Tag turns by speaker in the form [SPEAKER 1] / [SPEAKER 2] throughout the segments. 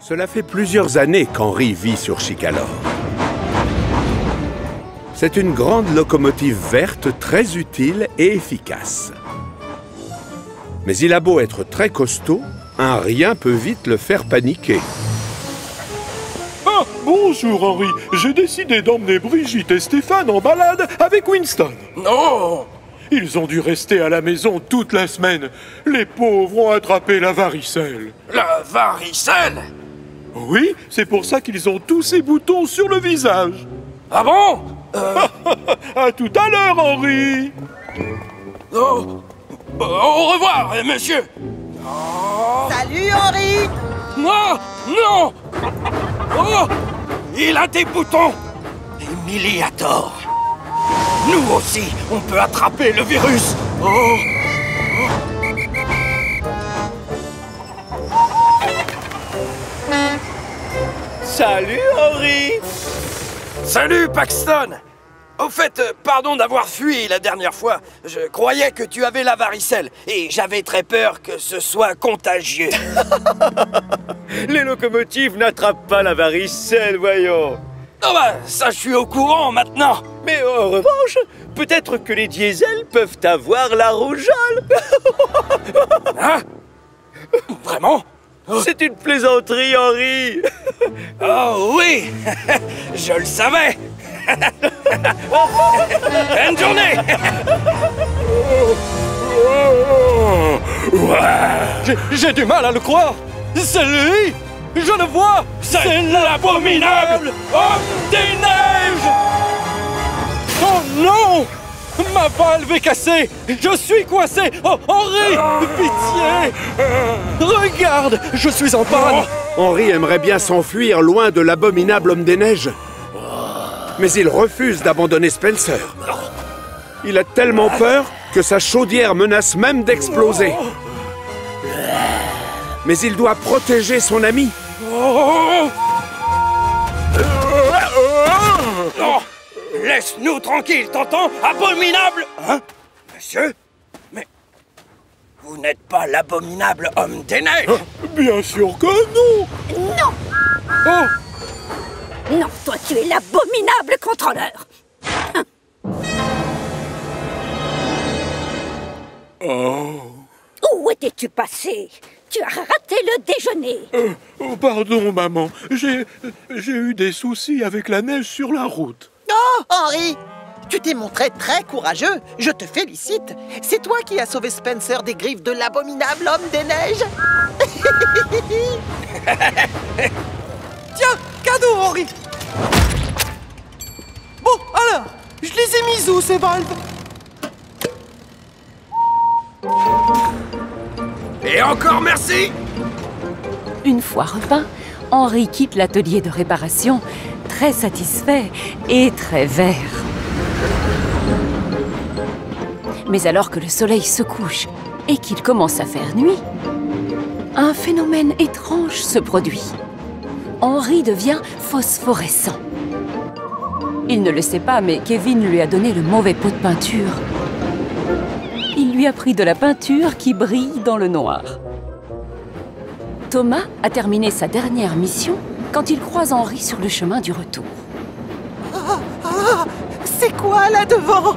[SPEAKER 1] Cela fait plusieurs années qu'Henri vit sur Chicalor. C'est une grande locomotive verte très utile et efficace. Mais il a beau être très costaud, un rien peut vite le faire paniquer.
[SPEAKER 2] Ah, bonjour Henri. J'ai décidé d'emmener Brigitte et Stéphane en balade avec Winston.
[SPEAKER 3] Oh!
[SPEAKER 2] Ils ont dû rester à la maison toute la semaine. Les pauvres ont attrapé la varicelle.
[SPEAKER 3] La varicelle?
[SPEAKER 2] Oui, c'est pour ça qu'ils ont tous ces boutons sur le visage.
[SPEAKER 3] Ah bon?
[SPEAKER 2] À tout à l'heure, Henri.
[SPEAKER 3] Oh. Au revoir, monsieur. Oh.
[SPEAKER 4] Salut, Henri.
[SPEAKER 3] Non! Non! Oh! Il a des boutons! Humiliator! Nous aussi, on peut attraper le virus! Oh!
[SPEAKER 5] Salut, Henri!
[SPEAKER 3] Salut, Paxton! Au fait, pardon d'avoir fui la dernière fois. Je croyais que tu avais la varicelle et j'avais très peur que ce soit contagieux.
[SPEAKER 5] Les locomotives n'attrapent pas la varicelle, voyons.
[SPEAKER 3] Oh bah, ça je suis au courant maintenant.
[SPEAKER 5] Mais en revanche, peut-être que les diesels peuvent avoir la rougeole.
[SPEAKER 3] Hein? Vraiment?
[SPEAKER 5] C'est une plaisanterie, Henri.
[SPEAKER 3] Oh oui! Je le savais! Bonne journée!
[SPEAKER 2] J'ai du mal à le croire. C'est lui. Je le vois.
[SPEAKER 3] C'est l'abominable homme des neiges!
[SPEAKER 2] Oh non! Ma valve est cassée. Je suis coincé. Oh, Henri, pitié. Regarde, je suis en panne.
[SPEAKER 1] Henri aimerait bien s'enfuir loin de l'abominable homme des neiges. Mais il refuse d'abandonner Spencer. Il a tellement peur que sa chaudière menace même d'exploser. Mais il doit protéger son ami.
[SPEAKER 3] Oh, laisse-nous tranquilles, t'entends? Abominable! Hein? Monsieur? Mais vous n'êtes pas l'abominable homme des neiges?
[SPEAKER 2] Bien sûr que non.
[SPEAKER 6] Non!
[SPEAKER 2] Oh.
[SPEAKER 6] Non, toi tu es l'abominable contrôleur!
[SPEAKER 2] Oh.
[SPEAKER 6] Où étais-tu passé? Tu as raté le déjeuner!
[SPEAKER 2] Oh, pardon, maman. J'ai eu des soucis avec la neige sur la route.
[SPEAKER 4] Oh, Henri. Tu t'es montré très courageux. Je te félicite. C'est toi qui as sauvé Spencer des griffes de l'abominable homme des neiges.
[SPEAKER 7] Tiens, cadeau, Henri. Bon, alors, je les ai mises où, ces valves?
[SPEAKER 3] Et encore merci!
[SPEAKER 8] Une fois repeint, Henri quitte l'atelier de réparation, très satisfait et très vert. Mais alors que le soleil se couche et qu'il commence à faire nuit, un phénomène étrange se produit. Henri devient phosphorescent. Il ne le sait pas, mais Kevin lui a donné le mauvais pot de peinture. Il lui a pris de la peinture qui brille dans le noir. Thomas a terminé sa dernière mission quand il croise Henri sur le chemin du retour.
[SPEAKER 4] C'est quoi là devant?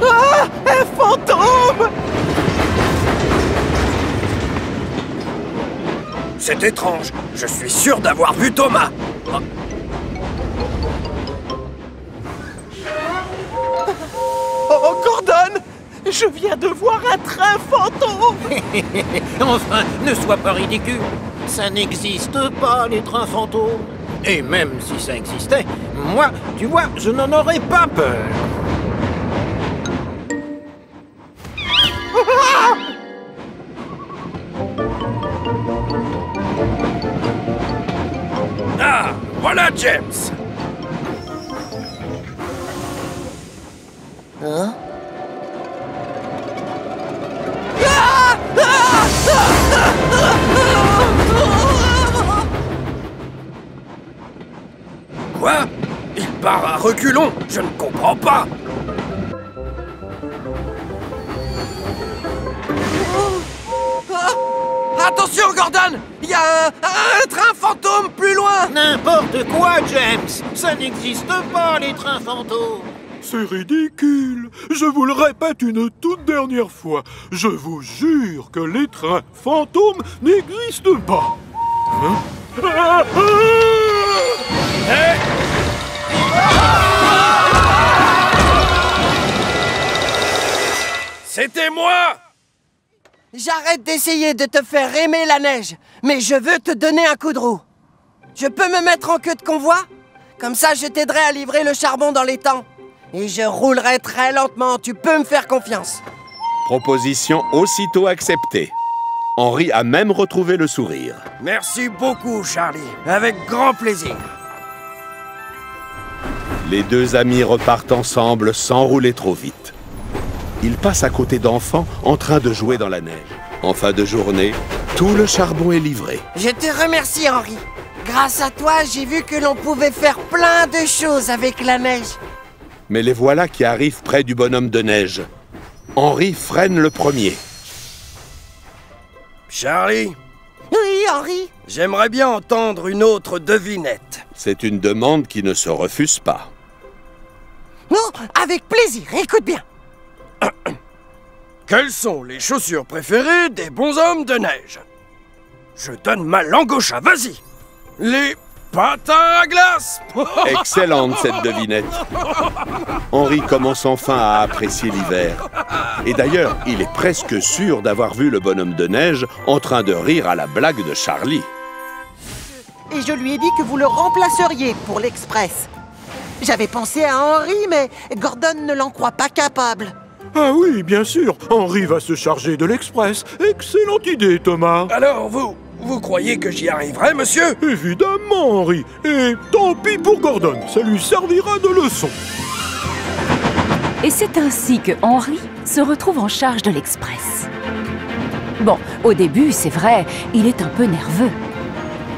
[SPEAKER 4] Ah, un fantôme!
[SPEAKER 3] C'est étrange. Je suis sûr d'avoir vu Thomas.
[SPEAKER 4] Oh, Gordon! Je viens de voir un train fantôme!
[SPEAKER 9] Enfin, ne sois pas ridicule. Ça n'existe pas, les trains fantômes. Et même si ça existait, moi, tu vois, je n'en aurais pas peur.
[SPEAKER 3] Ah, voilà James.
[SPEAKER 4] Hein?
[SPEAKER 3] Quoi? Il part à reculons. Je ne comprends pas.
[SPEAKER 7] Attention, Gordon! Il y a un train fantôme
[SPEAKER 3] fantômes plus loin!
[SPEAKER 9] N'importe quoi, James! Ça n'existe pas, les trains fantômes!
[SPEAKER 10] C'est ridicule. Je vous le répète une toute dernière fois. Je vous jure que les trains fantômes n'existent pas. Hein?
[SPEAKER 3] C'était moi!
[SPEAKER 7] J'arrête d'essayer de te faire aimer la neige, mais je veux te donner un coup de roue. Je peux me mettre en queue de convoi? Comme ça, je t'aiderai à livrer le charbon dans les temps. Et je roulerai très lentement, tu peux me faire confiance.
[SPEAKER 1] Proposition aussitôt acceptée. Henri a même retrouvé le sourire.
[SPEAKER 3] Merci beaucoup, Charlie. Avec grand plaisir.
[SPEAKER 1] Les deux amis repartent ensemble sans rouler trop vite. Ils passent à côté d'enfants en train de jouer dans la neige. En fin de journée, tout le charbon est livré.
[SPEAKER 7] Je te remercie, Henri. Grâce à toi, j'ai vu que l'on pouvait faire plein de choses avec la neige.
[SPEAKER 1] Mais les voilà qui arrivent près du bonhomme de neige. Henri freine le premier.
[SPEAKER 3] Charlie,
[SPEAKER 7] Oui, Henri.
[SPEAKER 3] j'aimerais bien entendre une autre devinette.
[SPEAKER 1] C'est une demande qui ne se refuse pas.
[SPEAKER 7] Non, avec plaisir, écoute bien.
[SPEAKER 3] Quelles sont les chaussures préférées des bonshommes de neige? Je donne ma langue au chat, vas-y! Les patins à glace!
[SPEAKER 1] Excellente cette devinette. Henri commence enfin à apprécier l'hiver. Et d'ailleurs, il est presque sûr d'avoir vu le bonhomme de neige en train de rire à la blague de Charlie.
[SPEAKER 4] Et je lui ai dit que vous le remplaceriez pour l'Express. J'avais pensé à Henri, mais Gordon ne l'en croit pas capable.
[SPEAKER 10] Ah oui, bien sûr. Henri va se charger de l'Express. Excellente idée, Thomas.
[SPEAKER 3] Alors vous croyez que j'y arriverai, monsieur?
[SPEAKER 10] Évidemment, Henri. Et tant pis pour Gordon. Ça lui servira de leçon.
[SPEAKER 8] Et c'est ainsi que Henri se retrouve en charge de l'Express. Bon, au début, c'est vrai, il est un peu nerveux.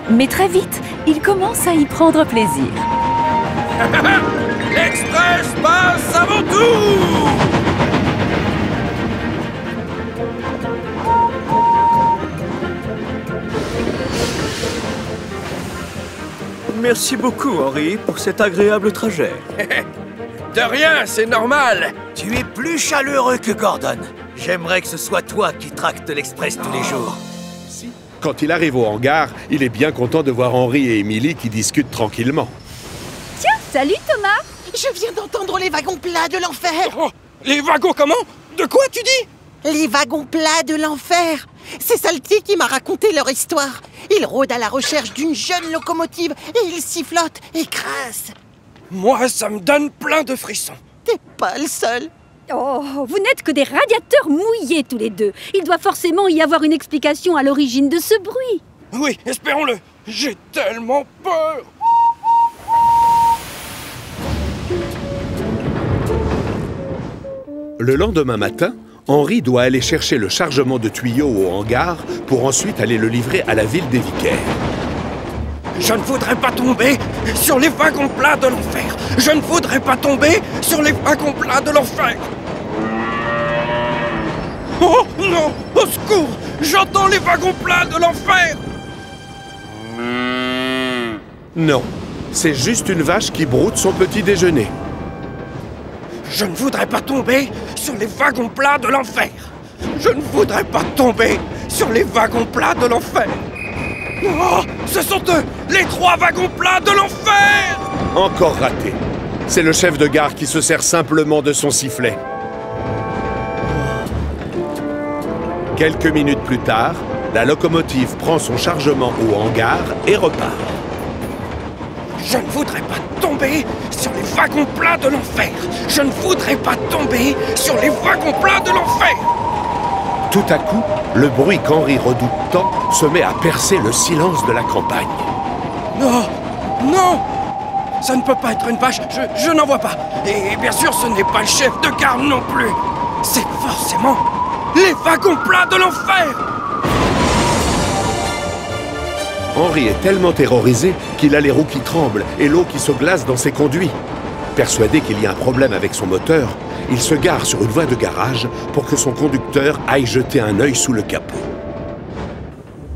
[SPEAKER 8] Mais très vite, il commence à y prendre plaisir.
[SPEAKER 3] L'Express passe avant tout!
[SPEAKER 5] Merci beaucoup, Henri, pour cet agréable trajet.
[SPEAKER 3] De rien, c'est normal.
[SPEAKER 11] Tu es plus chaleureux que Gordon. J'aimerais que ce soit toi qui tractes l'Express tous les jours.
[SPEAKER 1] Quand il arrive au hangar, il est bien content de voir Henri et Émilie qui discutent tranquillement.
[SPEAKER 6] Tiens, salut Thomas!
[SPEAKER 4] Je viens d'entendre les wagons plats de l'enfer.
[SPEAKER 3] Oh, les wagons comment? De quoi tu dis?
[SPEAKER 4] Les wagons plats de l'enfer. C'est Salty qui m'a raconté leur histoire. Ils rôdent à la recherche d'une jeune locomotive et ils sifflotent et crassent.
[SPEAKER 3] Moi, ça me donne plein de frissons.
[SPEAKER 4] T'es pas le seul.
[SPEAKER 6] Oh, vous n'êtes que des radiateurs mouillés tous les deux. Il doit forcément y avoir une explication à l'origine de ce bruit.
[SPEAKER 3] Oui, espérons-le. J'ai tellement peur.
[SPEAKER 1] Le lendemain matin, Henri doit aller chercher le chargement de tuyaux au hangar pour ensuite aller le livrer à la ville des Vicaires.
[SPEAKER 3] Je ne voudrais pas tomber sur les wagons plats de l'enfer. Je ne voudrais pas tomber sur les wagons plats de l'enfer. Oh non! Au secours! J'entends les wagons plats de l'enfer!
[SPEAKER 1] Non, c'est juste une vache qui broute son petit déjeuner.
[SPEAKER 3] Je ne voudrais pas tomber sur les wagons plats de l'enfer. Je ne voudrais pas tomber sur les wagons plats de l'enfer. Oh, ce sont eux, les 3 wagons plats de l'enfer!
[SPEAKER 1] Encore raté. C'est le chef de gare qui se sert simplement de son sifflet. Quelques minutes plus tard, la locomotive prend son chargement au hangar et repart.
[SPEAKER 3] Je ne voudrais pas tomber sur les wagons plats de l'enfer. Je ne voudrais pas tomber sur les wagons plats de l'enfer.
[SPEAKER 1] Tout à coup, le bruit qu'Henri redoute tant se met à percer le silence de la campagne.
[SPEAKER 3] Non! Non! Ça ne peut pas être une vache, je n'en vois pas. Et bien sûr, ce n'est pas le chef de gare non plus. C'est forcément les wagons plats de l'enfer!
[SPEAKER 1] Henri est tellement terrorisé qu'il a les roues qui tremblent et l'eau qui se glace dans ses conduits. Persuadé qu'il y a un problème avec son moteur, il se gare sur une voie de garage pour que son conducteur aille jeter un œil sous le capot.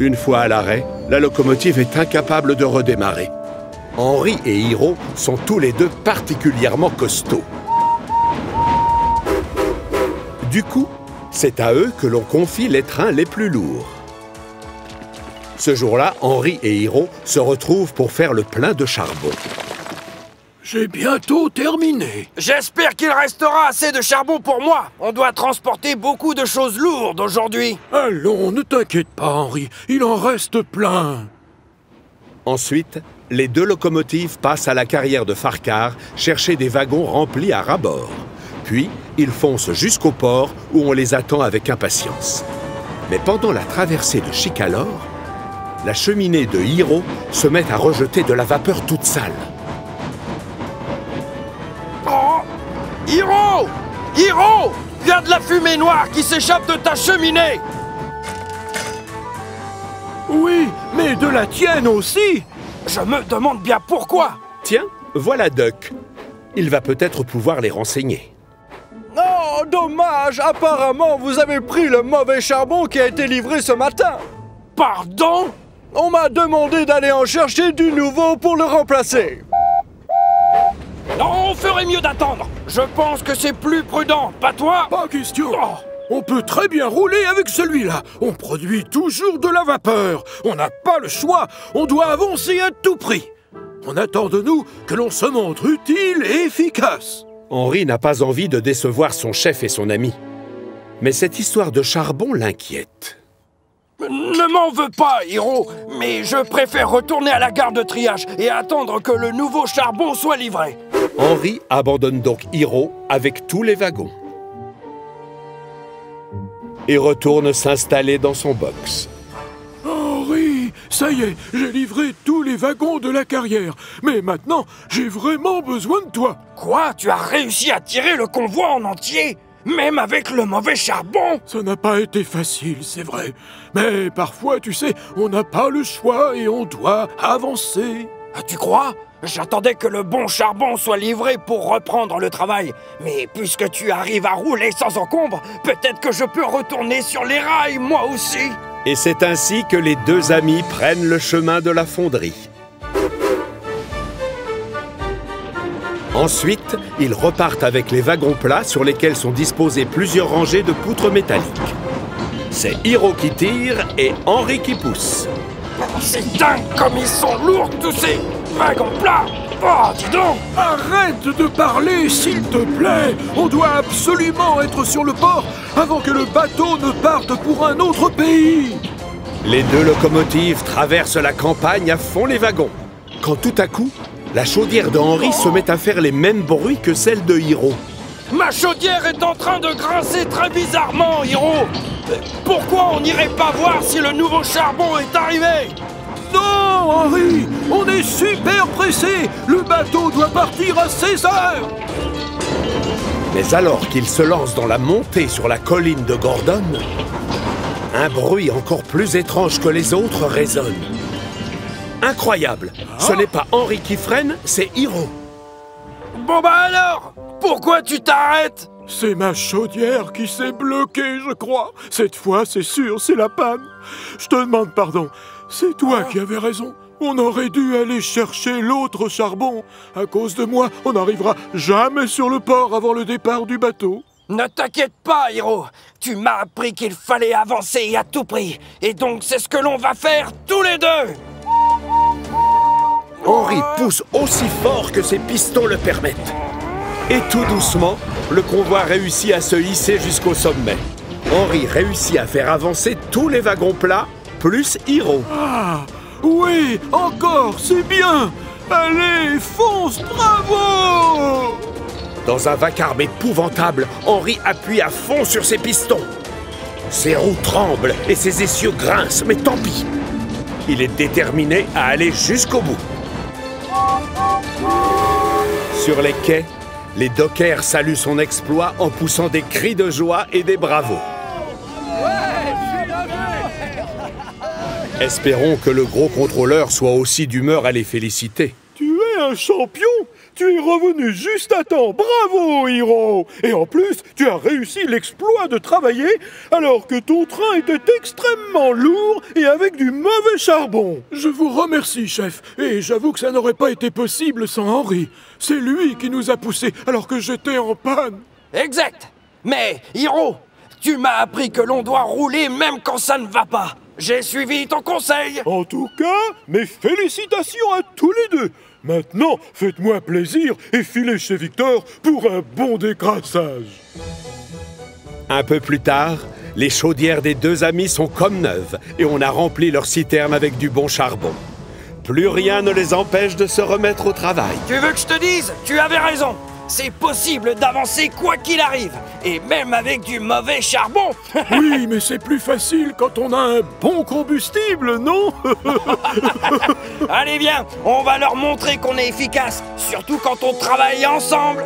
[SPEAKER 1] Une fois à l'arrêt, la locomotive est incapable de redémarrer. Henri et Hiro sont tous les deux particulièrement costauds. Du coup, c'est à eux que l'on confie les trains les plus lourds. Ce jour-là, Henri et Hiro se retrouvent pour faire le plein de charbon.
[SPEAKER 10] J'ai bientôt terminé.
[SPEAKER 3] J'espère qu'il restera assez de charbon pour moi. On doit transporter beaucoup de choses lourdes aujourd'hui.
[SPEAKER 10] Allons, ne t'inquiète pas, Henri. Il en reste plein.
[SPEAKER 1] Ensuite, les deux locomotives passent à la carrière de Farquhar chercher des wagons remplis à ras-bord. Puis, ils foncent jusqu'au port où on les attend avec impatience. Mais pendant la traversée de Chicalor, la cheminée de Hiro se met à rejeter de la vapeur toute sale.
[SPEAKER 3] Oh! Hiro! Hiro! Il y a de la fumée noire qui s'échappe de ta cheminée!
[SPEAKER 10] Oui, mais de la tienne aussi!
[SPEAKER 3] Je me demande bien pourquoi!
[SPEAKER 1] Tiens, voilà Duck. Il va peut-être pouvoir les renseigner.
[SPEAKER 2] Oh, dommage! Apparemment, vous avez pris le mauvais charbon qui a été livré ce matin.
[SPEAKER 3] Pardon?
[SPEAKER 2] On m'a demandé d'aller en chercher du nouveau pour le remplacer.
[SPEAKER 3] Non, on ferait mieux d'attendre. Je pense que c'est plus prudent, pas toi?
[SPEAKER 10] Pas question. On peut très bien rouler avec celui-là. On produit toujours de la vapeur. On n'a pas le choix. On doit avancer à tout prix. On attend de nous que l'on se montre utile et efficace.
[SPEAKER 1] Henri n'a pas envie de décevoir son chef et son ami. Mais cette histoire de charbon l'inquiète.
[SPEAKER 3] Ne m'en veux pas, Hiro, mais je préfère retourner à la gare de triage et attendre que le nouveau charbon soit livré.
[SPEAKER 1] Henri abandonne donc Hiro avec tous les wagons et retourne s'installer dans son box.
[SPEAKER 10] Henri, ça y est, j'ai livré tous les wagons de la carrière. Mais maintenant, j'ai vraiment besoin de toi.
[SPEAKER 3] Quoi? Tu as réussi à tirer le convoi en entier? Même avec le mauvais charbon?
[SPEAKER 10] Ça n'a pas été facile, c'est vrai. Mais parfois, tu sais, on n'a pas le choix et on doit avancer.
[SPEAKER 3] Ah, tu crois? J'attendais que le bon charbon soit livré pour reprendre le travail. Mais puisque tu arrives à rouler sans encombre, peut-être que je peux retourner sur les rails, moi aussi.
[SPEAKER 1] Et c'est ainsi que les deux amis prennent le chemin de la fonderie. Ensuite, ils repartent avec les wagons plats sur lesquels sont disposées plusieurs rangées de poutres métalliques. C'est Hiro qui tire et Henri qui pousse.
[SPEAKER 3] C'est dingue comme ils sont lourds tous ces wagons plats! Oh, dis donc!
[SPEAKER 10] Arrête de parler, s'il te plaît! On doit absolument être sur le port avant que le bateau ne parte pour un autre pays!
[SPEAKER 1] Les deux locomotives traversent la campagne à fond les wagons. Quand tout à coup, la chaudière de Henri se met à faire les mêmes bruits que celle de Hiro.
[SPEAKER 3] Ma chaudière est en train de grincer très bizarrement, Hiro! Pourquoi on n'irait pas voir si le nouveau charbon est arrivé?
[SPEAKER 10] Non, Henri! On est super pressé! Le bateau doit partir à 16 heures!
[SPEAKER 1] Mais alors qu'ils se lancent dans la montée sur la colline de Gordon, un bruit encore plus étrange que les autres résonne. Incroyable! Ce n'est pas Henri qui freine, c'est Hiro.
[SPEAKER 3] Bon bah alors! Pourquoi tu t'arrêtes?
[SPEAKER 10] C'est ma chaudière qui s'est bloquée, je crois. Cette fois, c'est sûr, c'est la panne. Je te demande pardon. C'est toi qui avais raison. On aurait dû aller chercher l'autre charbon. À cause de moi, on n'arrivera jamais sur le port avant le départ du bateau.
[SPEAKER 3] Ne t'inquiète pas, Hiro. Tu m'as appris qu'il fallait avancer à tout prix. Et donc, c'est ce que l'on va faire tous les deux.
[SPEAKER 1] Henri pousse aussi fort que ses pistons le permettent. Et tout doucement, le convoi réussit à se hisser jusqu'au sommet. Henri réussit à faire avancer tous les wagons plats, plus Hiro.
[SPEAKER 10] Ah, oui, encore, c'est bien. Allez, fonce, bravo!
[SPEAKER 1] Dans un vacarme épouvantable, Henri appuie à fond sur ses pistons. Ses roues tremblent et ses essieux grincent, mais tant pis. Il est déterminé à aller jusqu'au bout. Sur les quais, les dockers saluent son exploit en poussant des cris de joie et des bravos. Espérons que le gros contrôleur soit aussi d'humeur à les féliciter.
[SPEAKER 10] Tu es un champion! Tu es revenu juste à temps. Bravo, Hiro! Et en plus, tu as réussi l'exploit de travailler alors que ton train était extrêmement lourd et avec du mauvais charbon. Je vous remercie, chef. Et j'avoue que ça n'aurait pas été possible sans Henry. C'est lui qui nous a poussés alors que j'étais en panne.
[SPEAKER 3] Exact. Mais, Hiro, tu m'as appris que l'on doit rouler même quand ça ne va pas. J'ai suivi ton conseil.
[SPEAKER 10] En tout cas, mes félicitations à tous les deux. Maintenant, faites-moi plaisir et filez chez Victor pour un bon décrassage.
[SPEAKER 1] Un peu plus tard, les chaudières des deux amis sont comme neuves et on a rempli leur citerne avec du bon charbon. Plus rien ne les empêche de se remettre au travail.
[SPEAKER 3] Tu veux que je te dise? Tu avais raison. C'est possible d'avancer quoi qu'il arrive, et même avec du mauvais charbon.
[SPEAKER 10] Oui, mais c'est plus facile quand on a un bon combustible, non?
[SPEAKER 3] Allez, viens, on va leur montrer qu'on est efficace, surtout quand on travaille ensemble.